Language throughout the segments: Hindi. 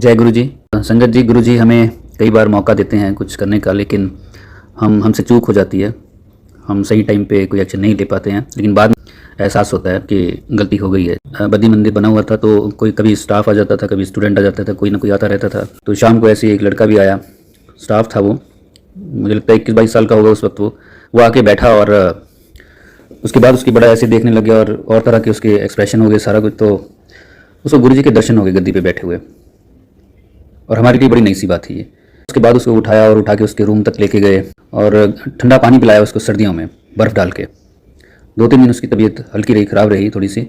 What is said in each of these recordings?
जय गुरु जी। संगत जी, गुरु जी हमें कई बार मौका देते हैं कुछ करने का, लेकिन हमसे चूक हो जाती है। हम सही टाइम पे कोई एक्शन नहीं ले पाते हैं, लेकिन बाद में एहसास होता है कि गलती हो गई है। बद्दी मंदिर बना हुआ था तो कोई कभी स्टाफ आ जाता था, कभी स्टूडेंट आ जाता था, कोई ना कोई आता रहता था। तो शाम को ऐसे ही एक लड़का भी आया, स्टाफ था वो, मुझे लगता है 21-22 साल का होगा उस वक्त। वो आके बैठा और उसके बाद उसकी बड़ा ऐसे देखने लग गया और तरह के उसके एक्सप्रेशन हो गए, सारा कुछ। तो उसको गुरु जी के दर्शन हो गए गद्दी पे बैठे हुए, और हमारे लिए बड़ी नई सी बात थी ये। उसके बाद उसको उठाया और उठा के उसके रूम तक लेके गए और ठंडा पानी पिलाया उसको, सर्दियों में बर्फ़ डाल के। 2-3 दिन उसकी तबीयत हल्की रही, ख़राब रही थोड़ी सी।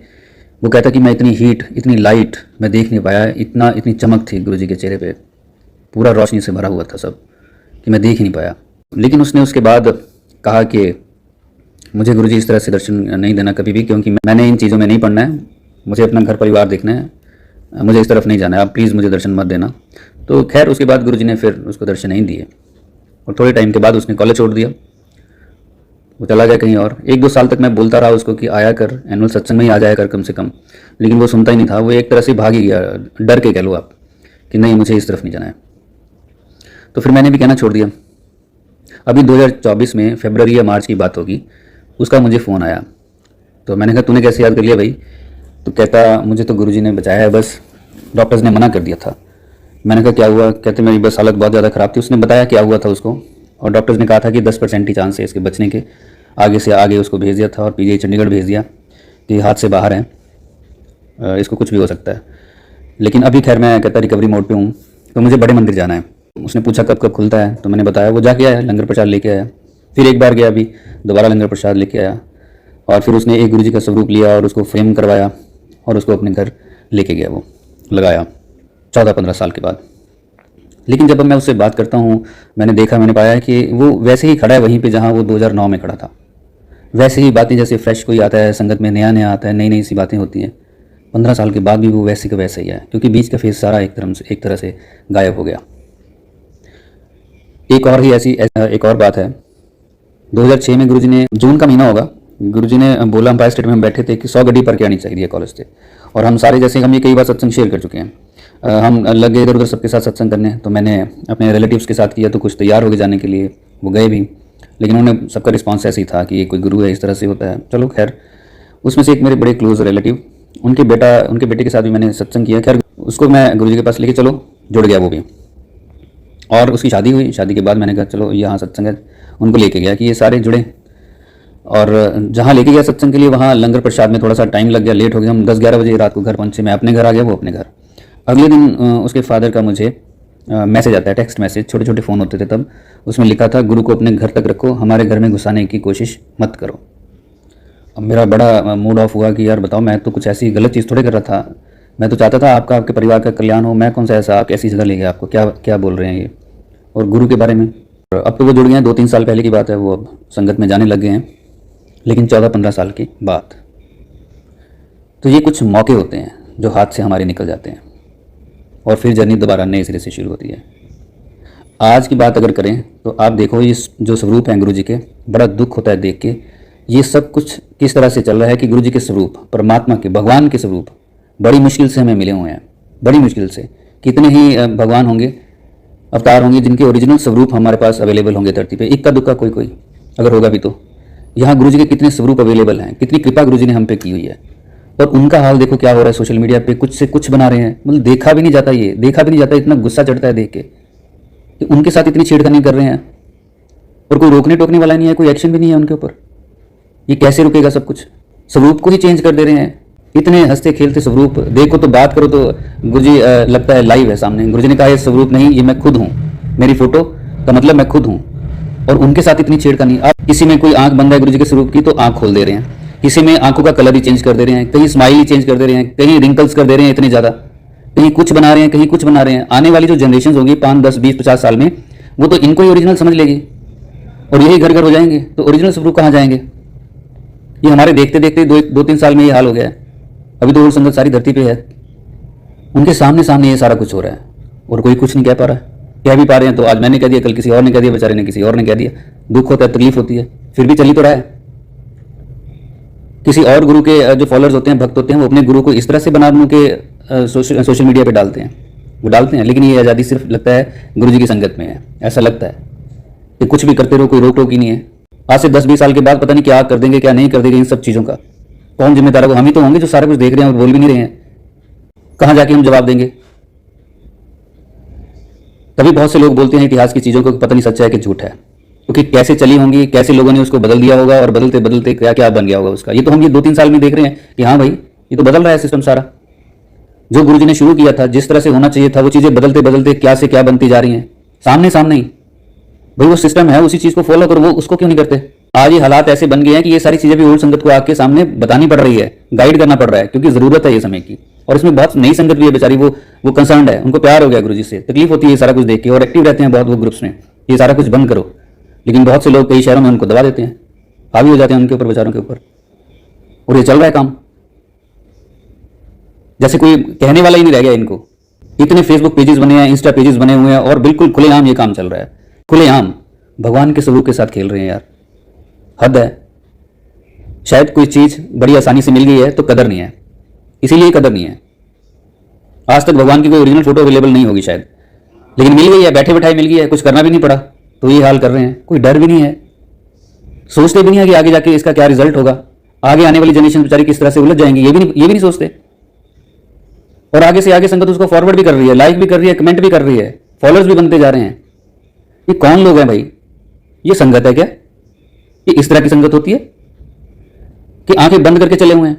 वो कहता कि मैं इतनी हीट, इतनी लाइट मैं देख नहीं पाया, इतनी चमक थी गुरु जी के चेहरे पे, पूरा रोशनी से भरा हुआ था सब, कि मैं देख ही नहीं पाया। लेकिन उसने उसके बाद कहा कि मुझे गुरु जी इस तरह से दर्शन नहीं देना कभी भी, क्योंकि मैंने इन चीज़ों में नहीं पढ़ना है, मुझे अपना घर परिवार देखना है, मुझे इस तरफ नहीं जाना है, आप प्लीज़ मुझे दर्शन मत देना। तो खैर उसके बाद गुरु जी ने फिर उसको दर्शन नहीं दिए, और थोड़े टाइम के बाद उसने कॉलेज छोड़ दिया, वो चला गया कहीं और। 1-2 साल तक मैं बोलता रहा उसको कि आया कर, एनुअल सत्संग में ही आ जाया कर कम से कम, लेकिन वो सुनता ही नहीं था। वो एक तरह से भाग ही गया, डर के कह लो आप, कि नहीं मुझे इस तरफ नहीं जाना है। तो फिर मैंने भी कहना छोड़ दिया। अभी 2024 में फरवरी या मार्च की बात होगी, उसका मुझे फ़ोन आया। तो मैंने कहा तूने कैसे याद कर लिया भाई? तो कहता मुझे तो गुरुजी ने बचाया है, बस डॉक्टर्स ने मना कर दिया था। मैंने कहा क्या हुआ? कहते मेरी बस हालत बहुत ज़्यादा ख़राब थी। उसने बताया क्या हुआ था उसको, और डॉक्टर्स ने कहा था कि 10% ही चांस है इसके बचने के। आगे से आगे उसको भेज दिया था और पीजीआई चंडीगढ़ भेज दिया कि हाथ से बाहर है, इसको कुछ भी हो सकता है। लेकिन अभी खैर मैं कहता रिकवरी मोड पे हूँ, तो मुझे बड़े मंदिर जाना है। उसने पूछा कब कब खुलता है, तो मैंने बताया। वो जाके आया, लंगर प्रसाद लेके आया। फिर एक बार गया, अभी दोबारा लंगर प्रसाद लेके आया, और फिर उसने एक गुरु जी का स्वरूप लिया और उसको फ्रेम करवाया और उसको अपने घर लेके गया, वो लगाया 14-15 साल के बाद। लेकिन जब मैं उससे बात करता हूँ, मैंने देखा, मैंने पाया कि वो वैसे ही खड़ा है वहीं पे जहाँ वो 2009 में खड़ा था। वैसे ही बातें, जैसे फ्रेश कोई आता है संगत में, नया नया आता है, नई नई सी बातें होती हैं। 15 साल के बाद भी वो वैसे का वैसे ही है, क्योंकि बीच का फेस सारा एक तरह से गायब हो गया। एक और बात है। 2006 में गुरुजी ने, जून का महीना होगा, गुरुजी ने बोला, अंपायर स्टेट में हम बैठे थे कि 100 गड्डी पर के आनी चाहिए कॉलेज से। और हम सारे, जैसे हम ये कई बार सत्संग शेयर कर चुके हैं, हम लग गए इधर उधर सबके साथ सत्संग करने। तो मैंने अपने रिलेटिव्स के साथ किया, तो कुछ तैयार हो गए जाने के लिए, वो गए भी, लेकिन उन्होंने सबका रिस्पॉन्स ऐसे ही था कि ये कोई गुरु है, इस तरह से होता है। चलो खैर, उसमें से एक मेरे बड़े क्लोज रिलेटिव, उनके बेटे के साथ भी मैंने सत्संग किया। खैर उसको मैं गुरुजी के पास लेके चलो, जुड़ गया वो भी, और उसकी शादी हुई। शादी के बाद मैंने कहा चलो यहाँ सत्संग है, उनको लेके गया कि ये सारे जुड़े। और जहाँ लेके गया सत्संग के लिए, वहाँ लंगर प्रसाद में थोड़ा सा टाइम लग गया, लेट हो गया। हम 10-11 बजे रात को घर पहुँचे। मैं अपने घर आ गया, वो अपने घर। अगले दिन उसके फादर का मुझे मैसेज आता है, टेक्स्ट मैसेज, छोटे छोटे फ़ोन होते थे तब। उसमें लिखा था, गुरु को अपने घर तक रखो, हमारे घर में घुसाने की कोशिश मत करो। अब मेरा बड़ा मूड ऑफ हुआ कि यार बताओ, मैं तो कुछ ऐसी गलत चीज़ थोड़े कर रहा था। मैं तो चाहता था आपके परिवार का कल्याण हो। मैं कौन सा ऐसा, आप ऐसी जगह ले गया, आपको क्या बोल रहे हैं ये, और गुरु के बारे में। अब तो वो जुड़ गए हैं, 2-3 साल पहले की बात है, वो अब संगत में जाने लग गए हैं, लेकिन 14-15 साल की बात। तो ये कुछ मौके होते हैं जो हाथ से हमारे निकल जाते हैं, और फिर जर्नी दोबारा नए सिरे से शुरू होती है। आज की बात अगर करें तो आप देखो, ये जो स्वरूप हैं गुरु जी के, बड़ा दुख होता है देख के। ये सब कुछ किस तरह से चल रहा है कि गुरु जी के स्वरूप, परमात्मा के, भगवान के स्वरूप बड़ी मुश्किल से हमें मिले हुए हैं, बड़ी मुश्किल से। कितने ही भगवान होंगे, अवतार होंगे, जिनके ओरिजिनल स्वरूप हमारे पास अवेलेबल होंगे धरती पे, इक्का दुक्का कोई अगर होगा भी। तो यहाँ गुरु जी के कितने स्वरूप अवेलेबल हैं, कितनी कृपा गुरु जी ने हम पे की हुई है। और उनका हाल देखो क्या हो रहा है, सोशल मीडिया पे कुछ से कुछ बना रहे हैं। मतलब देखा भी नहीं जाता, ये देखा भी नहीं जाता। इतना गुस्सा चढ़ता है देख के कि उनके साथ इतनी छेड़खानी कर रहे हैं, और कोई रोकने टोकने वाला नहीं है, कोई एक्शन भी नहीं है उनके ऊपर। ये कैसे रुकेगा सब कुछ? स्वरूप को ही चेंज कर दे रहे हैं। इतने हंसते खेलते स्वरूप, देखो तो बात करो तो गुरुजी लगता है लाइव है सामने। गुरुजी ने कहा ये स्वरूप नहीं, ये मैं खुद हूँ, मेरी फोटो का मतलब मैं खुद हूँ। और उनके साथ इतनी छेड़खानी। आप किसी में कोई आंख बंद है गुरुजी के स्वरूप की, तो आंख खोल दे रहे हैं। किसी में आंखों का कलर ही चेंज कर दे रहे हैं, कहीं स्माइल ही चेंज कर दे रहे हैं, कहीं रिंकल्स कर दे रहे हैं इतने ज़्यादा, कहीं कुछ बना रहे हैं, कहीं कुछ बना रहे हैं। आने वाली जो जनरेशन होगी 5, 10, 20, 50 साल में, वो तो इनको ही ओरिजिनल समझ लेगी, और यही घर घर हो जाएंगे। तो ओरिजिनल स्वरूप कहाँ जाएंगे? ये हमारे देखते देखते 2-3 साल में ये हाल हो गया है। अभी तो और संगत सारी धरती पे है, उनके सामने ये सारा कुछ हो रहा है, और कोई कुछ नहीं कह पा रहा है। कह भी पा रहे हैं तो आज मैंने कह दिया, कल किसी और ने कह दिया, बेचारे ने किसी और ने कह दिया। दुख होता है, तकलीफ होती है, फिर भी चली तो रहा है। किसी और गुरु के जो फॉलोअर्स होते हैं, भक्त होते हैं, वो अपने गुरु को इस तरह से बना के सोशल मीडिया पे डालते हैं। वो डालते हैं, लेकिन ये आज़ादी सिर्फ लगता है गुरु जी की संगत में है। ऐसा लगता है कि कुछ भी करते रहो, कोई रोक टोक ही नहीं है। आज से 10-20 साल के बाद पता नहीं क्या कर देंगे, क्या नहीं कर देंगे, इन सब चीज़ों का कौन जिम्मेदार होगा? हम ही तो होंगे जो सारा कुछ देख रहे हैं और बोल भी नहीं रहे हैं। कहाँ जाके हम जवाब देंगे? तभी बहुत से लोग बोलते हैं इतिहास की चीज़ों को पता नहीं सच्चा है कि झूठ है, क्योंकि कैसे चली होंगी, कैसे लोगों ने उसको बदल दिया होगा और बदलते बदलते क्या क्या बन गया होगा उसका। ये तो हम ये 2-3 साल में देख रहे हैं कि हाँ भाई ये तो बदल रहा है सिस्टम सारा। जो गुरुजी ने शुरू किया था, जिस तरह से होना चाहिए था, वो चीज़ें बदलते बदलते क्या से क्या बनती जा रही हैं सामने सामने ही। भाई वो सिस्टम है, उसी चीज़ को फॉलो करो, वो उसको क्यों नहीं करते? आज ये हालात ऐसे बन गए हैं कि ये सारी चीज़ें भी ओल्ड संगत को आके सामने बतानी पड़ रही है, गाइड करना पड़ रहा है, क्योंकि ज़रूरत है ये समय की। और इसमें बहुत नई संगत भी है बेचारी, वो कंसर्न्ड है, उनको प्यार हो गया गुरुजी से, तकलीफ होती है सारा कुछ देख के, और एक्टिव रहते हैं बहुत वो ग्रुप्स में, ये सारा कुछ बंद करो। लेकिन बहुत से लोग कई शहरों में उनको दबा देते हैं, हावी हो जाते हैं उनके ऊपर, बेचारों के ऊपर, और ये चल रहा है काम जैसे कोई कहने वाला ही नहीं रह गया इनको। इतने फेसबुक पेजेस बने हैं, इंस्टा पेजेस बने हुए हैं, और बिल्कुल खुलेआम ये काम चल रहा है, खुलेआम भगवान के स्वरूप के साथ खेल रहे हैं यार, हद है। शायद कोई चीज बड़ी आसानी से मिल गई है तो कदर नहीं है, इसीलिए कदर नहीं है। आज तक भगवान की कोई ओरिजिनल फोटो अवेलेबल नहीं होगी शायद, लेकिन मिल गई है, बैठे बैठाए मिल गई है, कुछ करना भी नहीं पड़ा, तो ये हाल कर रहे हैं। कोई डर भी नहीं है, सोचते भी नहीं है कि आगे जाके इसका क्या रिजल्ट होगा, आगे आने वाली जनरेशन बेचारी किस तरह से उलझ जाएंगी, ये भी नहीं सोचते। और आगे से आगे संगत उसको फॉरवर्ड भी कर रही है, लाइक भी कर रही है, कमेंट भी कर रही है, फॉलोअर्स भी बनते जा रहे हैं। ये कौन लोग हैं भाई? ये संगत है क्या? ये इस तरह की संगत होती है कि आंखें बंद करके चले हुए हैं?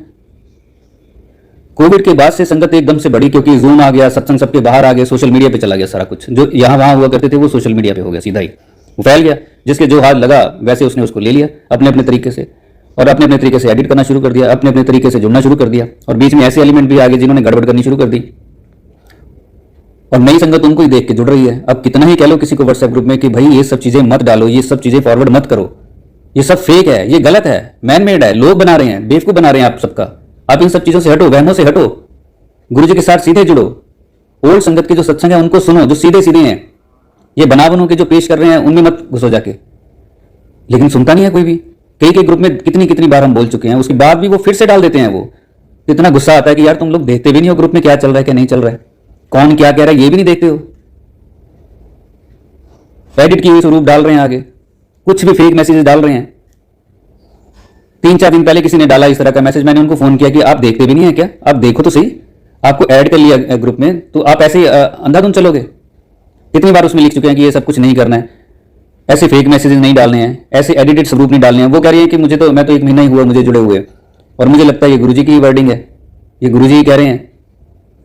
कोविड के बाद से संगत एकदम से बढ़ी, क्योंकि जूम आ गया, सत्संग सबके बाहर आ गए, सोशल मीडिया पे चला गया सारा कुछ। जो यहां वहां हुआ करते थे वो सोशल मीडिया पे हो गया, सीधा ही वो फैल गया। जिसके जो हाथ लगा वैसे उसने उसको ले लिया अपने अपने तरीके से, और अपने अपने तरीके से एडिट करना शुरू कर दिया, अपने अपने तरीके से जुड़ना शुरू कर दिया। और बीच में ऐसे एलिमेंट भी आ गए जिन्होंने गड़बड़ करनी शुरू कर दी, और नई संगत उनको ही देख के जुड़ रही है। अब कितना ही कह लो किसी को व्हाट्सएप ग्रुप में कि भाई ये सब चीजें मत डालो, ये सब चीजें फॉरवर्ड मत करो, ये सब फेक है, ये गलत है, मैन मेड है, लोग बना रहे हैं, बेवकूफ बना रहे हैं आप सबका। आप इन सब चीजों से हटो, वहमों से हटो, गुरुजी के साथ सीधे जुड़ो। ओल्ड संगत के जो सत्संग है उनको सुनो, जो सीधे सीधे हैं। ये बना बनों के जो पेश कर रहे हैं उनमें मत घुसो जाके। लेकिन सुनता नहीं है कोई भी। कई ग्रुप में कितनी कितनी बार हम बोल चुके हैं, उसके बाद भी वो फिर से डाल देते हैं। वो इतना गुस्सा आता है कि यार तुम लोग देखते भी नहीं हो ग्रुप में क्या चल रहा है क्या नहीं चल रहा है, कौन क्या कह रहा है ये भी नहीं देखते हो, एडिट की हुई स्वरूप डाल रहे हैं, आगे कुछ भी फेक मैसेजेस डाल रहे हैं। 3-4 दिन पहले किसी ने डाला इस तरह का मैसेज, मैंने उनको फोन किया कि आप देखते भी नहीं है क्या, आप देखो तो सही, आपको ऐड कर लिया ग्रुप में तो आप ऐसे अंधाधुंध चलोगे। कितनी बार उसमें लिख चुके हैं कि ये सब कुछ नहीं करना है, ऐसे फेक मैसेजेस नहीं डालने हैं, ऐसे एडिटेड स्वरूप नहीं डालने हैं। वो कह रही है कि मैं तो 1 महीना ही हुआ मुझे जुड़े हुए, और मुझे लगता है ये गुरुजी की वर्डिंग है, ये गुरुजी ही कह रहे हैं।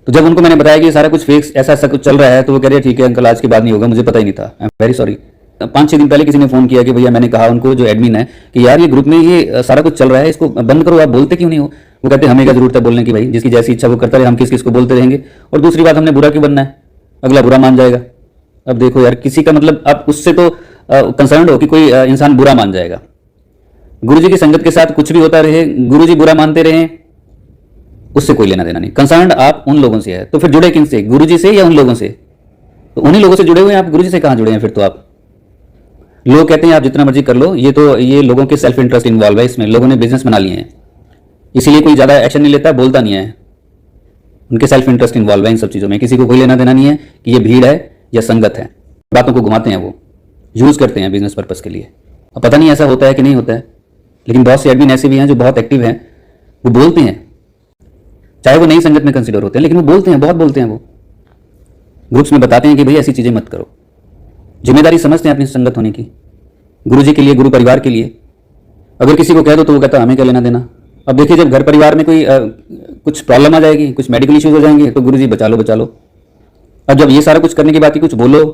तो जब उनको मैंने बताया कि ये सारा कुछ फेक ऐसा कुछ चल रहा है, तो वो कह रहे हैं ठीक है अंकल आज के बाद नहीं होगा, मुझे पता ही नहीं था, आई एम वेरी सॉरी। 5-6 दिन पहले किसी ने फोन किया कि भैया मैंने कहा उनको जो एडमिन है कि यार ये ग्रुप में ये सारा कुछ चल रहा है, इसको बंद करो, आप बोलते क्यों नहीं हो? वो कहते हमें क्या जरूरत है बोलने की, भाई जिसकी जैसी इच्छा वो करता रहे, हम किस को बोलते रहेंगे। और दूसरी बात, हमने बुरा क्यों बनना है, अगला बुरा मान जाएगा। अब देखो यार, किसी का मतलब आप उससे तो कंसर्न हो कि कोई इंसान बुरा मान जाएगा। गुरुजी की संगत के साथ कुछ भी होता रहे, गुरुजी बुरा मानते रहे, उससे कोई लेना देना नहीं। कंसर्न आप उन लोगों से है, तो फिर जुड़े किन से, गुरुजी से या उन लोगों से? तो उन्हीं लोगों से जुड़े हुए हैं आप, गुरुजी से कहां जुड़े हैं फिर तो आप। लोग कहते हैं आप जितना मर्जी कर लो, ये लोगों के सेल्फ इंटरेस्ट इन्वॉल्व है इसमें, लोगों ने बिजनेस बना लिए हैं, इसीलिए कोई ज्यादा एक्शन नहीं लेता, बोलता नहीं है, उनके सेल्फ इंटरेस्ट इन्वॉल्व है इन सब चीजों में। किसी को कोई लेना देना नहीं है कि ये भीड़ है या संगत है, बातों को घुमाते हैं, वो यूज करते हैं बिजनेस पर्पस के लिए। अब पता नहीं ऐसा होता है कि नहीं होता है, लेकिन बहुत से एडमिन ऐसे भी हैं जो बहुत एक्टिव हैं, वो बोलते हैं, चाहे वो नई संगत में कंसिडर होते हैं, लेकिन वो बोलते हैं, बहुत बोलते हैं। वो ग्रुप्स में बताते हैं कि भाई ऐसी चीजें मत करो, जिम्मेदारी समझते हैं अपनी संगत होने की, गुरुजी के लिए, गुरु परिवार के लिए। अगर किसी को कह दो तो वो कहता हमें क्या लेना देना। अब देखिए जब घर परिवार में कोई कुछ प्रॉब्लम आ जाएगी, कुछ मेडिकल इश्यूज हो जाएंगे, तो गुरुजी बचा लो बचा लो। अब जब ये सारा कुछ करने के बाद कुछ बोलो,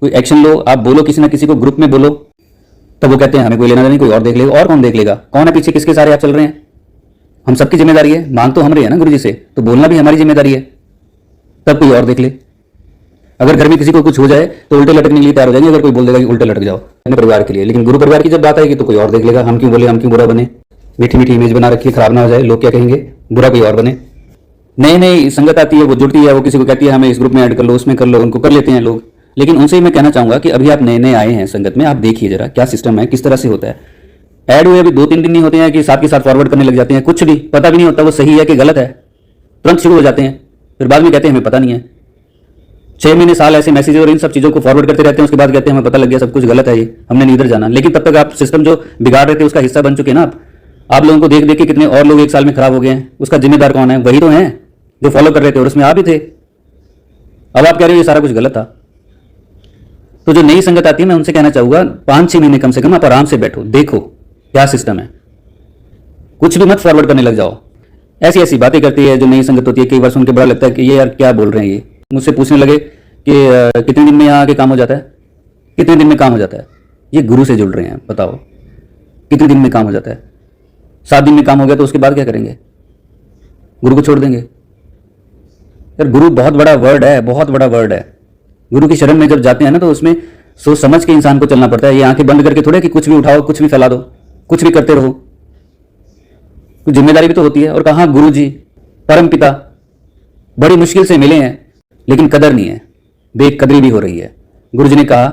कोई एक्शन लो, आप बोलो किसी ना किसी को ग्रुप में बोलो, तब वो कहते हैं हमें कोई लेना देना, कोई और देख लेगा। और कौन देख लेगा? कौन है पीछे, किसके सारे आप चल रहे हैं? हम सबकी जिम्मेदारी है, मांग तो हम रहे हैं ना गुरुजी से, तो बोलना भी हमारी जिम्मेदारी है, तब कोई और देख ले। अगर घर में किसी को कुछ हो जाए तो उल्टे लटकने के लिए तैयार हो जाएंगे, अगर कोई बोल देगा कि उल्टे लटक जाओ अपने परिवार के लिए। लेकिन गुरु परिवार की जब बात आएगी तो कोई और देख लेगा, हम क्यों बोले, हम क्यों बुरा बने, मीठी मीठी इमेज बना रखी है, खराब ना हो जाए, लोग क्या कहेंगे, बुरा कोई और बने। नई नई संगत आती है, वो जुड़ती है, वो किसी को कहती है हमें इस ग्रुप में ऐड कर लो, उसमें कर लो, उनको कर लेते हैं लोग। लेकिन उनसे मैं कहना चाहूंगा कि अभी आप नए नए आए हैं संगत में, आप देखिए जरा क्या सिस्टम है, किस तरह से होता है। ऐड हुए अभी 2-3 दिन नहीं होते हैं कि साथ के साथ फॉरवर्ड करने लग जाते हैं, कुछ भी पता भी नहीं होता वो सही है कि गलत है, तुरंत शुरू हो जाते हैं, फिर बाद में कहते हैं हमें पता नहीं है। 6 महीने साल ऐसे मैसेज और इन सब चीज़ों को फॉरवर्ड करते रहते हैं, उसके बाद कहते हैं हमें पता लग गया सब कुछ गलत है, ये हमने नहीं इधर जाना। लेकिन तब तक आप सिस्टम जो बिगाड़ रहे थे उसका हिस्सा बन चुके हैं ना आप लोगों को देख देख के कितने और लोग 1 साल में खराब हो गए हैं। उसका जिम्मेदार कौन है? वही तो हैं जो फॉलो कर रहे थे और उसमें आप भी थे। अब आप कह रहे हो ये सारा कुछ गलत था। तो जो नई संगत आती है, मैं उनसे कहना चाहूंगा 5-6 महीने कम से कम आप आराम से बैठो, देखो क्या सिस्टम है, कुछ भी मत फॉरवर्ड करने लग जाओ। ऐसी ऐसी बातें करती है जो नई संगत होती है, कई बार सुन के बड़ा लगता है कि ये यार क्या बोल रहे हैं। ये मुझसे पूछने लगे कि कितने दिन में यहाँ आके काम हो जाता है, कितने दिन में काम हो जाता है। ये गुरु से जुड़ रहे हैं, बताओ कितने दिन में काम हो जाता है? 7 दिन में काम हो गया तो उसके बाद क्या करेंगे? गुरु को छोड़ देंगे? यार गुरु बहुत बड़ा वर्ड है, बहुत बड़ा वर्ड है। गुरु की शरण में जब जाते हैं ना तो उसमें सोच समझ के इंसान को चलना पड़ता है। ये आंखें बंद करके थोड़े कि कुछ भी उठाओ, कुछ भी फैला दो, कुछ भी करते रहो। कुछ जिम्मेदारी भी तो होती है। और कहा गुरु जी परम पिता बड़ी मुश्किल से मिले हैं, लेकिन कदर नहीं है, बेकदरी भी हो रही है। गुरु जी ने कहा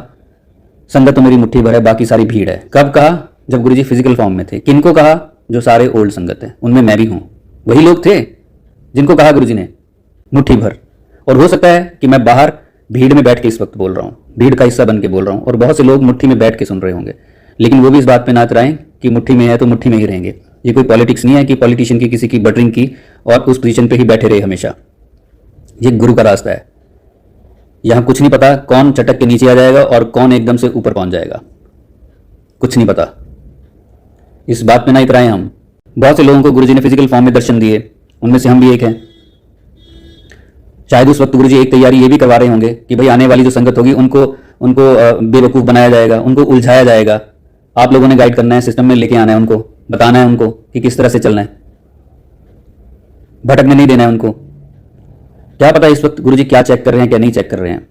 संगत तो मेरी मुट्ठी भर है, बाकी सारी भीड़ है। कब कहा? जब गुरु जी फिजिकल फॉर्म में थे। किनको कहा? जो सारे ओल्ड संगत है, उनमें मैं भी हूं। वही लोग थे जिनको कहा गुरु जी ने मुट्ठी भर। और हो सकता है कि मैं बाहर भीड़ में बैठ के इस वक्त बोल रहा हूं, भीड़ का हिस्सा बन के बोल रहा हूं, और बहुत से लोग मुट्ठी में बैठ के सुन रहे होंगे, लेकिन वो भी इस बात पे ना इतराएं कि मुट्ठी में है तो मुट्ठी में ही रहेंगे। ये कोई पॉलिटिक्स नहीं है कि पॉलिटिशियन की किसी की बटरिंग की और उस पोजीशन पे ही बैठे रहे हमेशा। ये गुरु का रास्ता है। यहां कुछ नहीं पता कौन चटक के नीचे आ जाएगा और कौन एकदम से ऊपर पहुंच जाएगा, कुछ नहीं पता। इस बात पे ना इतराएं हम। बहुत से लोगों को गुरुजी ने फिजिकल फॉर्म में दर्शन दिए, उनमें से हम भी एक हैं। शायद उस वक्त गुरुजी एक तैयारी ये भी करवा रहे होंगे कि भाई आने वाली जो संगत होगी उनको बेवकूफ़ बनाया जाएगा, उनको उलझाया जाएगा। आप लोगों ने गाइड करना है, सिस्टम में लेके आना है, उनको बताना है उनको कि किस तरह से चलना है, भटकने नहीं देना है उनको। क्या पता इस वक्त गुरुजी क्या चेक कर रहे हैं, क्या नहीं चेक कर रहे हैं।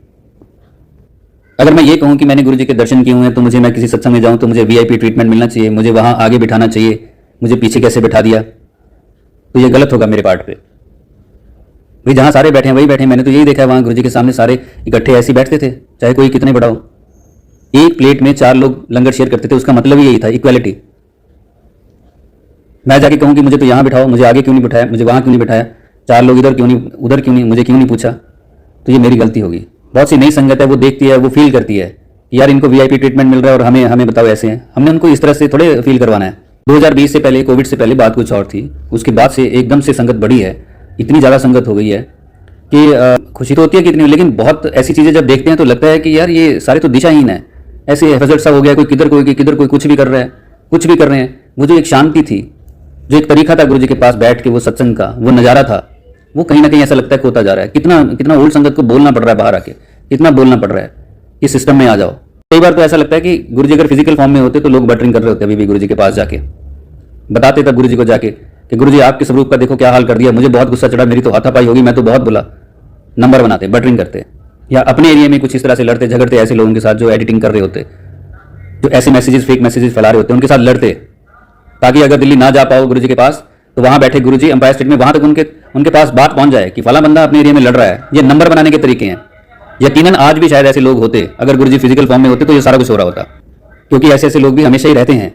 अगर मैं ये कहूं कि मैंने गुरुजी के दर्शन किए हुए हैं तो मुझे, मैं किसी सत्संग में जाऊं तो मुझे वीआईपी ट्रीटमेंट मिलना चाहिए, मुझे वहां आगे बिठाना चाहिए, मुझे पीछे कैसे बिठा दिया, तो ये गलत होगा मेरे पार्ट पे। भाई जहां सारे बैठे हैं वही बैठे हैं। मैंने तो यही देखा है, वहां गुरुजी के सामने सारे इकट्ठे ऐसे बैठते थे, चाहे कोई कितने बड़ा हो। एक प्लेट में 4 लोग लंगर शेयर करते थे, उसका मतलब ही यही था, इक्वालिटी। मैं जाके कहूं कि मुझे तो यहां बिठाओ, मुझे आगे क्यों नहीं बिठाया, मुझे वहां क्यों नहीं बिठाया, 4 लोग इधर क्यों नहीं, उधर क्यों नहीं, मुझे क्यों नहीं पूछा, तो ये मेरी गलती होगी। बहुत सी नई संगत है, वो देखती है, वो फील करती है कि यार इनको वीआईपी ट्रीटमेंट मिल रहा है और हमें बताओ ऐसे हैं। हमने उनको इस तरह से थोड़े फील करवाना है। 2020 से पहले, कोविड से पहले बात कुछ और थी, उसके बाद से एकदम से संगत बढ़ी है, इतनी ज़्यादा संगत हो गई है कि खुशी तो होती है कितनी, लेकिन बहुत ऐसी चीज़ें जब देखते हैं तो लगता है कि यार ये सारे तो दिशाहीन है। ऐसे हजरत सा हो गया, कोई किधर कोई कुछ भी कर रहा है, कुछ भी कर रहे हैं। वो जो एक शांति थी, जो एक तरीका था गुरुजी के पास बैठ के वो सत्संग का, वो नज़ारा था, वो कहीं ना कहीं ऐसा लगता है खोता जा रहा है। कितना ओल्ड संगत को बोलना पड़ रहा है बाहर आके, कितना बोलना पड़ रहा है कि सिस्टम में आ जाओ। कई बार तो ऐसा लगता है कि गुरुजी अगर फिजिकल फॉर्म में होते तो लोग बटरिंग कर रहे होते, अभी भी गुरुजी के पास जाके बताते तब गुरुजी को जाके कि गुरुजी आपके स्वरूप का देखो क्या हाल कर दिया, मुझे बहुत गुस्सा चढ़ा, मेरी तो हाथापाई होगी, मैं तो बहुत बोला। नंबर बनाते, बटरिंग करते, या अपने एरिया में कुछ इस तरह से लड़ते झगड़ते ऐसे लोगों के साथ जो एडिटिंग कर रहे होते, जो ऐसे मैसेजेस, फेक मैसेजेस फैला रहे होते, उनके साथ लड़ते, ताकि अगर दिल्ली ना जा पाओ गुरुजी के पास तो वहां बैठे गुरुजी एम्पायर स्टेट में, वहां तक उनके पास बात पहुंच जाए कि फला बंदा अपने एरिया में लड़ रहा है। ये नंबर बनाने के तरीके हैं। यकीनन आज भी शायद ऐसे लोग होते, अगर गुरुजी फिजिकल फॉर्म में होते तो ये सारा कुछ हो रहा होता, क्योंकि ऐसे ऐसे लोग भी हमेशा ही रहते हैं।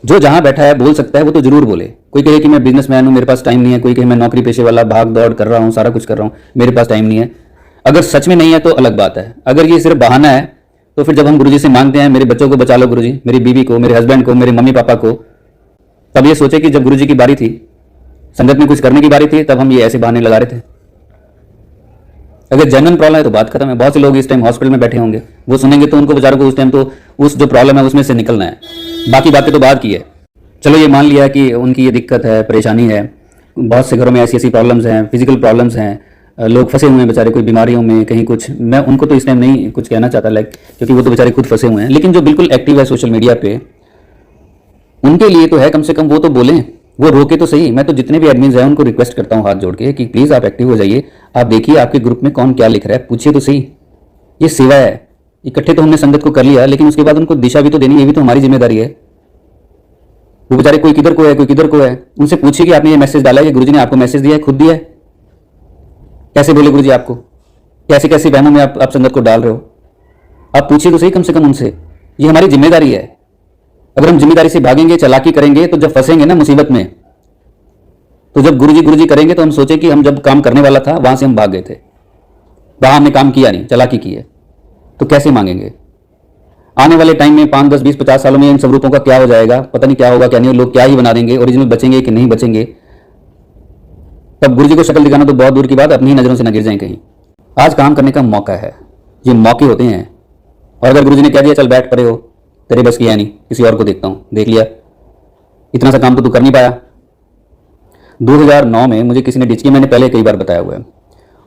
जो जहां बैठा है बोल सकता है वो तो जरूर बोले। कोई कहे कि मैं बिजनेसमैन हूं, मेरे पास टाइम नहीं है, कोई कहे मैं नौकरी पेशे वाला भाग दौड़ कर रहा हूं, सारा कुछ कर रहा हूं, मेरे पास टाइम नहीं है। अगर सच में नहीं है तो अलग बात है। अगर ये सिर्फ बहाना है तो फिर जब हम गुरुजी से मांगते हैं मेरे बच्चों को बचा लो गुरुजी, मेरी बीवी को, मेरे हस्बैंड को, मेरे मम्मी पापा को, तब ये सोचे कि जब गुरुजी की बारी थी, संगत में कुछ करने की बारी थी, तब हम ये ऐसे बहाने लगा रहे थे। अगर जेन्युइन प्रॉब्लम है तो बात खत्म है। बहुत से लोग इस टाइम हॉस्पिटल में बैठे होंगे, वो सुनेंगे तो उनको बेचारों को उस टाइम तो उस जो प्रॉब्लम है उसमें से निकलना है, बाकी बातें तो बाद की है। चलो ये मान लिया कि उनकी ये दिक्कत है, परेशानी है, बहुत से घरों में ऐसी ऐसी प्रॉब्लम्स हैं, फिजिकल प्रॉब्लम्स हैं, लोग फंसे हुए हैं बेचारे, कोई बीमारियों में कहीं कुछ। मैं उनको तो इस टाइम नहीं कुछ कहना चाहता क्योंकि वो तो बेचारे खुद फंसे हुए हैं, लेकिन जो बिल्कुल एक्टिव है सोशल मीडिया पे, उनके लिए तो है कम से कम वो तो बोलें, वो रोके तो सही। मैं तो जितने भी एडमिन्स हैं उनको रिक्वेस्ट करता हूँ हाथ जोड़ के कि प्लीज़ आप एक्टिव हो जाइए, आप देखिए आपके ग्रुप में कौन क्या लिख रहा है, पूछिए तो सही। ये सेवा है। इकट्ठे तो हमने संगत को कर लिया, लेकिन उसके बाद उनको दिशा भी तो देनी, ये भी तो हमारी जिम्मेदारी है। वो बेचारे कोई किधर को है, कोई किधर को है, उनसे पूछिए कि आपने ये मैसेज डाला है, गुरुजी ने आपको मैसेज दिया है, खुद दिया है? कैसे बोले गुरुजी आपको? कैसे कैसे बहनों में आप संगत को डाल रहे हो? आप पूछिए तो सही कम से कम उनसे। ये हमारी जिम्मेदारी है। अगर हम जिम्मेदारी से भागेंगे, चालाकी करेंगे, तो जब फंसेंगे ना मुसीबत में, तो जब गुरुजी करेंगे तो हम सोचे कि हम जब काम करने वाला था वहां से हम भाग गए थे। वहाँ हमने काम किया नहीं, चालाकी की है, तो कैसे मांगेंगे? आने वाले टाइम में 5, 10, 20, 50 सालों में इन स्वरूपों का क्या हो जाएगा, पता नहीं क्या होगा क्या नहीं, लोग क्या ही बना देंगे, ओरिजिनल बचेंगे कि नहीं बचेंगे। तब गुरु जी को शक्ल दिखाना तो बहुत दूर की बात, अपनी ही नजरों से न गिर जाएं कहीं। आज काम करने का मौका है, ये मौके होते हैं। और अगर गुरु जी ने कह दिया चल बैठ पड़े हो, तेरे बस की है नहीं, किसी और को देखता हूं, देख लिया, इतना सा काम तो तू कर नहीं पाया। 2009 में मुझे किसी ने डिच किया, मैंने पहले कई बार बताया हुआ है,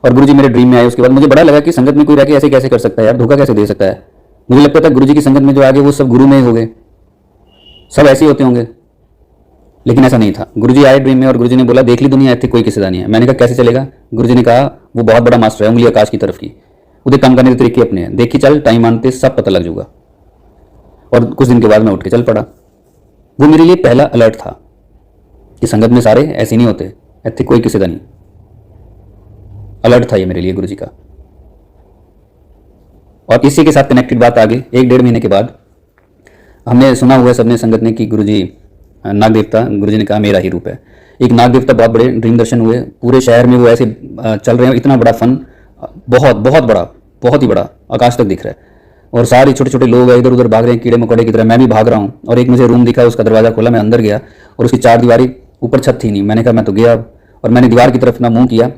और गुरु जी मेरे ड्रीम में आए। उसके बाद मुझे बड़ा लगा कि संगत में कोई रह के ऐसे कैसे कर सकता है यार, धोखा कैसे दे सकता है। मुझे लगता था गुरु जी की संगत में जो आगे वो सब गुरु में ही हो गए, सब ऐसे ही होते होंगे, लेकिन ऐसा नहीं था। गुरु जी आए ड्रीम में और गुरु जी ने बोला देख ली दुनिया, ऐसे कोई किसी नहीं है। मैंने कहा कैसे चलेगा? गुरु जी ने कहा वो बहुत बड़ा मास्टर है, उंगली आकाश की तरफ की, उसे काम करने के तरीके अपने हैं, देखी चल, टाइम मानते सब पता लग जाऊगा। और कुछ दिन के बाद मैं उठ के चल पड़ा। वो मेरे लिए पहला अलर्ट था कि संगत में सारे ऐसे नहीं होते, ऐसे कोई किसी का नहीं। अलर्ट था ये मेरे लिए गुरु जी का। और इसी के साथ कनेक्टेड बात आगे 1-1.5 महीने के बाद हमने सुना हुआ है सबने संगत ने कि गुरु जी नाग देवता, गुरु जी ने कहा मेरा ही रूप है। एक नाग देवता, बहुत बड़े ड्रीम दर्शन हुए पूरे शहर में, वो ऐसे चल रहे हैं, इतना बड़ा फन, बहुत बहुत बड़ा, बहुत ही बड़ा, आकाश तक दिख रहा है। और सारे छोटे छोटे लोग इधर उधर भाग रहे हैं कीड़े मकोड़े की तरह, मैं भी भाग रहा हूँ। और एक मुझे रूम दिखा, उसका दरवाजा खोला, मैं अंदर गया और उसकी 4 दीवारी, ऊपर छत थी नहीं। मैंने कहा मैं तो गया, और मैंने दीवार की तरफ अपना मुंह किया,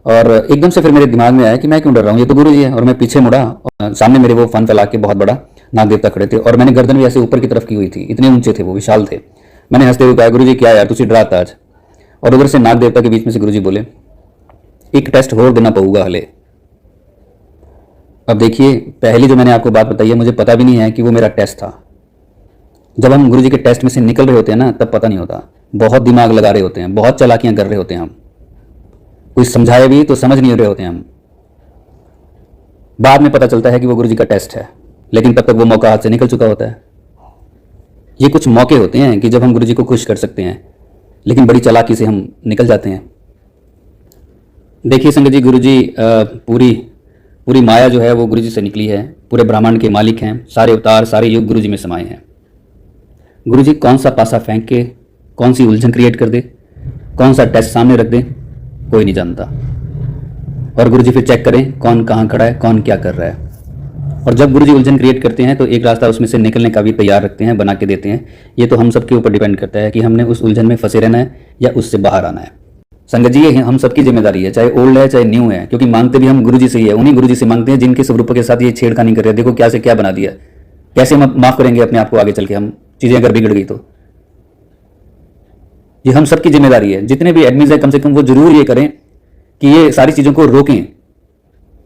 और एकदम से फिर मेरे दिमाग में आया कि मैं क्यों डर रहा हूँ, ये तो गुरु जी है। और मैं पीछे मुड़ा और सामने मेरे वो फन फैला के बहुत बड़ा नाग देवता खड़े थे, और मैंने गर्दन भी ऐसे ऊपर की तरफ की हुई थी, इतने ऊंचे थे वो, विशाल थे। मैंने हंसते हुए कहा गुरु जी क्या यार तुझे डराता आज? और उधर से नाग देवता के बीच में से गुरु जी बोले एक टेस्ट और देना पड़ेगा हले। अब देखिए, पहली जो मैंने आपको बात बताई है, मुझे पता भी नहीं है कि वो मेरा टेस्ट था। जब हम गुरु जी के टेस्ट में से निकल रहे होते हैं ना, तब पता नहीं होता, बहुत दिमाग लगा रहे होते हैं, बहुत चालाकियां कर रहे होते हैं हम, कोई समझाए भी तो समझ नहीं रहे होते हैं हम। बाद में पता चलता है कि वो गुरु जी का टेस्ट है, लेकिन तब तक वो मौका हाथ से निकल चुका होता है। ये कुछ मौके होते हैं कि जब हम गुरु जी को खुश कर सकते हैं, लेकिन बड़ी चालाकी से हम निकल जाते हैं। देखिए संगत जी, गुरु जी पूरी माया जो है वो गुरु जी से निकली है, पूरे ब्रह्मांड के मालिक हैं, सारे अवतार सारे युग गुरु जी में समाये हैं। गुरु जी कौन सा पासा फेंक के कौन सी उलझन क्रिएट कर दे, कौन सा टेस्ट सामने रख दे, कोई नहीं जानता। और गुरु जी फिर चेक करें कौन कहाँ खड़ा है, कौन क्या कर रहा है। और जब गुरु जी उलझन क्रिएट करते हैं तो एक रास्ता उसमें से निकलने का भी तैयार रखते हैं, बना के देते हैं। ये तो हम सबके ऊपर डिपेंड करता है कि हमने उस उलझन में फंसे रहना है या उससे बाहर आना है। संगत जी, ये हम सबकी जिम्मेदारी है, चाहे ओल्ड है चाहे न्यू है, क्योंकि मांगते भी हम गुरु जी से ही है। उन्हीं गुरु जी से मांगते हैं जिनके स्वरूपों के साथ ये छेड़खानी कर रहे हैं। देखो क्या से क्या बना दिया, कैसे हम माफ करेंगे अपने आप को आगे चल के, हम चीजें अगर बिगड़ गई तो। ये हम सबकी जिम्मेदारी है। जितने भी एडमिन है कम से कम वो जरूर ये करें कि ये सारी चीजों को रोकें,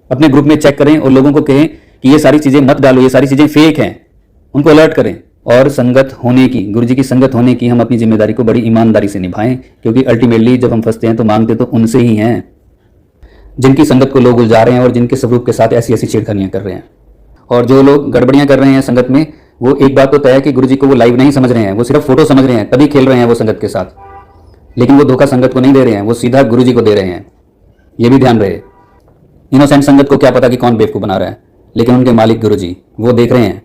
अपने ग्रुप में चेक करें और लोगों को कहें कि ये सारी चीजें मत डालो, ये सारी चीजें फेक हैं, उनको अलर्ट करें। और संगत होने की, गुरु जी की संगत होने की हम अपनी जिम्मेदारी को बड़ी ईमानदारी से निभाएं, क्योंकि अल्टीमेटली जब हम फंसते हैं तो मांगते तो उनसे ही हैं जिनकी संगत को लोग उलझा रहे हैं और जिनके स्वरूप के साथ ऐसी ऐसी छेड़खानियां कर रहे हैं। और जो लोग गड़बड़ियां कर रहे हैं संगत में, वो एक बात तो तय है कि गुरु जी को वो लाइव नहीं समझ रहे हैं, वो सिर्फ फोटो समझ रहे हैं, तभी खेल रहे हैं वो संगत के साथ। लेकिन वो धोखा संगत को नहीं दे रहे हैं, वो सीधा गुरु जी को दे रहे हैं। ये भी ध्यान रहे। इनोसेंट संगत को क्या पता कि कौन बेवकूफ बना रहा है, लेकिन उनके मालिक गुरु जी वो देख रहे हैं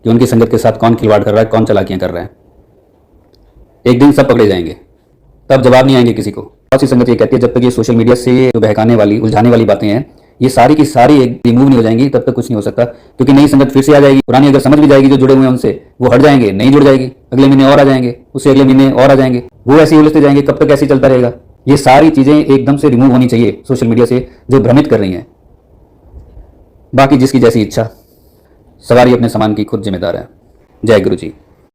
कि उनकी संगत के साथ कौन खिलवाड़ कर रहा है, कौन चालाकियां कर रहा है। एक दिन सब पकड़े जाएंगे, तब जवाब नहीं आएंगे किसी को। बहुत सी संगत ये कहती है जब तक ये सोशल मीडिया से जो बहकाने वाली, उलझाने वाली बातें हैं, ये सारी की सारी एक रिमूव नहीं हो जाएंगी, तब तक कुछ नहीं हो सकता। क्योंकि नई संगत फिर से आ जाएगी, पुरानी अगर समझ भी जाएगी, जो जुड़े हुए हैं उनसे वो हट जाएंगे, नहीं जुड़ जाएगी, अगले महीने और आ जाएंगे, उससे अगले महीने और आ जाएंगे, वो ऐसे ही उलझते जाएंगे। कब तक ऐसे चलता रहेगा? ये सारी चीजें एकदम से रिमूव होनी चाहिए सोशल मीडिया से, जो भ्रमित कर रही हैं। बाकी जिसकी जैसी इच्छा, सवारी अपने सामान की खुद जिम्मेदार है। जय गुरु जी।